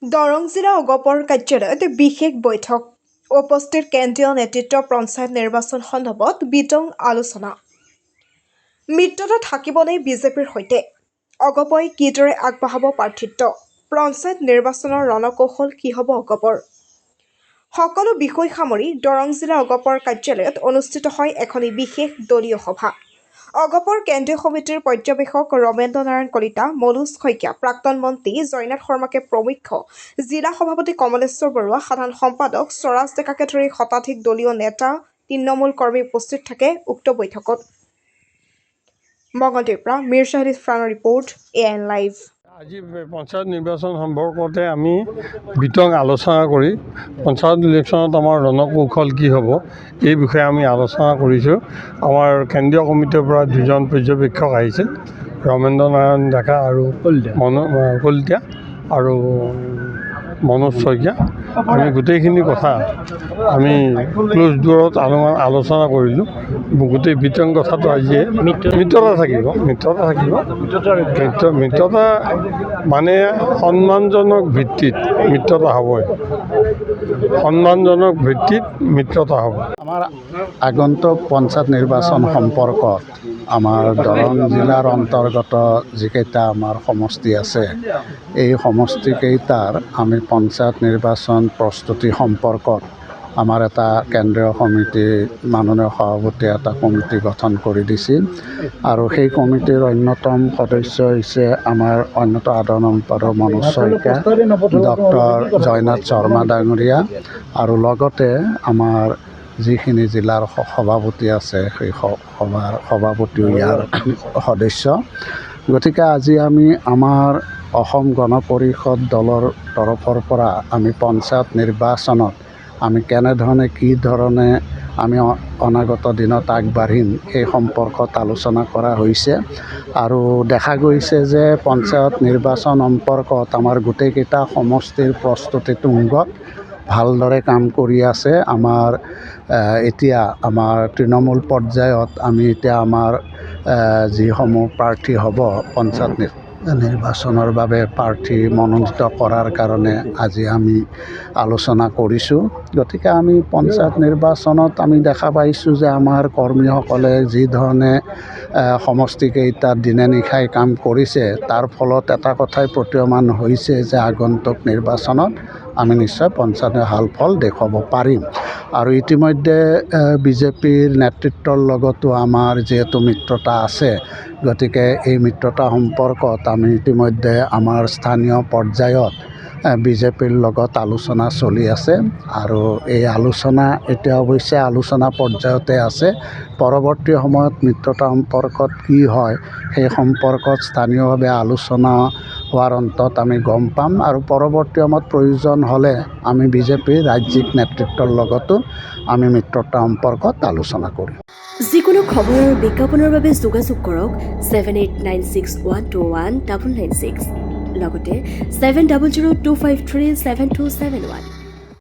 দৰং জিলা অগপৰ কাৰ্যালয়ত বিশেষ বৈঠক উপস্থিত কেন্দ্ৰীয় নেতৃত্ব পঞ্চায়ত নিৰ্বাচন সন্দৰ্ভত বিতং আলোচনা মিত্ৰতা থাকিবনে বিজেপিৰ সৈতে অগপই কিদৰে আগবঢ়াব প্ৰাৰ্থিত্ব পঞ্চায়ত নিৰ্বাচনৰ ৰণকৌশল কি হ'ব অগপৰ সকলো বিষয় সামৰি দৰং জিলা অগপৰ কাৰ্যালয়ত অনুষ্ঠিত হয় এখন বিশেষ দলীয় সভা অগপৰ কেন্দ্ৰীয় সমিতিৰ পৰ্যবেক্ষক ৰমেন্দ্ৰ নাৰায়ণ কলিতা মনোজ শইকীয়া প্ৰাক্তন মন্ত্ৰী জয়নাথ শৰ্মাকে প্ৰমুখ জিলা সভাপতি কমলেশ্বৰ বৰুৱা সাধাৰণ সম্পাদক স্বৰাজ ডেকাকে ধৰি শতাধিক দলীয় নেতা তৃণমূল কৰ্মী উপস্থিত থাকে উক্ত বৈঠকত মঙলদৈৰ পৰা মিৰ্জাহিদ ইৰফানৰ ৰিপৰ্ট AN লাইভ আজি পঞ্চায়ত নিৰ্বাচন সম্পৰ্কতে আমি বিতং আলোচনা কৰি পঞ্চায়ত ইলেকশ্যনত আমাৰ ৰণকৌশল কি হ'ব এই বিষয়ে আমি আলোচনা কৰিছোঁ। আমাৰ কেন্দ্ৰীয় কমিটিৰ পৰা দুজন পৰ্যবেক্ষক আহিছিল, ৰমেন্দ্ৰ নাৰায়ণ ডেকা আৰু কলিতা আৰু মনোজ শইকীয়া। আমি গোটেইখিনি কথা আমি ক্ল'জ ডোৰত আলোচনা কৰিলোঁ। গোটেই বিতং কথাটো আজিয়ে মিত্ৰতা থাকিব মিত্ৰতা মানে সন্মানজনক ভিত্তিত মিত্ৰতা হ'বই, সন্মানজনক ভিত্তিত মিত্ৰতা হ'ব। আমাৰ আগন্তুক পঞ্চায়ত নিৰ্বাচন সম্পৰ্কত আমাৰ দৰং জিলাৰ অন্তৰ্গত যিকেইটা আমাৰ সমষ্টি আছে এই সমষ্টিকেইটাৰ আমি পঞ্চায়ত নিৰ্বাচন প্ৰস্তুতি সম্পৰ্কত আমাৰ এটা কেন্দ্ৰীয় সমিতি মাননীয় সভাপতিয়ে এটা কমিটি গঠন কৰি দিছিল আৰু সেই কমিটিৰ অন্যতম সদস্য হৈছে আমাৰ অন্যতম আদৰণীয় সম্পাদক মনোজ শইকীয়া, ডক্টৰ জয়নাথ শৰ্মা ডাঙৰীয়া আৰু লগতে আমাৰ যিখিনি জিলাৰ সভাপতি আছে সেই সভাৰ সভাপতিও ইয়াৰ সদস্য। গতিকে আজি আমি আমাৰ অসম গণ পৰিষদ দলৰ তৰফৰ পৰা আমি পঞ্চায়ত নিৰ্বাচনত আমি কেনেধৰণে কি ধৰণে আমি অনাগত দিনত আগবাঢ়িম এই সম্পৰ্কত আলোচনা কৰা হৈছে আৰু দেখা গৈছে যে পঞ্চায়ত নিৰ্বাচন সম্পৰ্কত আমাৰ গোটেইকেইটা সমষ্টিৰ প্ৰস্তুতি তুংগত ভালদৰে কাম কৰি আছে। আমাৰ এতিয়া আমাৰ তৃণমূল পৰ্যায়ত আমি এতিয়া আমাৰ যিসমূহ প্ৰাৰ্থী হ'ব পঞ্চায়ত নিৰ্বাচনৰ বাবে প্ৰাৰ্থী মনোনীত কৰাৰ কাৰণে আজি আমি আলোচনা কৰিছোঁ। গতিকে আমি পঞ্চায়ত নিৰ্বাচনত আমি দেখা পাইছোঁ যে আমাৰ কৰ্মীসকলে যি ধৰণে সমষ্টিকেইটাত দিনে নিশাই কাম কৰিছে তাৰ ফলত এটা কথাই প্ৰতীয়মান হৈছে যে আগন্তুক নিৰ্বাচনত আমি নিশ্চয় পঞ্চায়তৰ ভাল ফল দেখুৱাব পাৰিম। আৰু ইতিমধ্যে বিজেপিৰ নেতৃত্বৰ লগতো আমাৰ যিহেতু মিত্ৰতা আছে, গতিকে এই মিত্ৰতা সম্পৰ্কত আমি ইতিমধ্যে আমাৰ স্থানীয় পৰ্যায়ত বিজেপিৰ লগত আলোচনা চলি আছে আৰু এই আলোচনা এতিয়া অৱশ্যে আলোচনা পৰ্যায়তে আছে। পৰৱৰ্তী সময়ত মিত্ৰতা সম্পৰ্কত কি হয় সেই সম্পৰ্কত স্থানীয়ভাৱে আলোচনা হোৱাৰ অন্তত আমি গম পাম আৰু পৰৱৰ্তী সময়ত প্ৰয়োজন হ'লে আমি বিজেপিৰ ৰাজ্যিক নেতৃত্বৰ লগতো আমি মিত্ৰতা সম্পৰ্কত আলোচনা কৰিম। যিকোনো খবৰ আৰু বিজ্ঞাপনৰ বাবে যোগাযোগ কৰক 7896121996 লগতে 7002537271।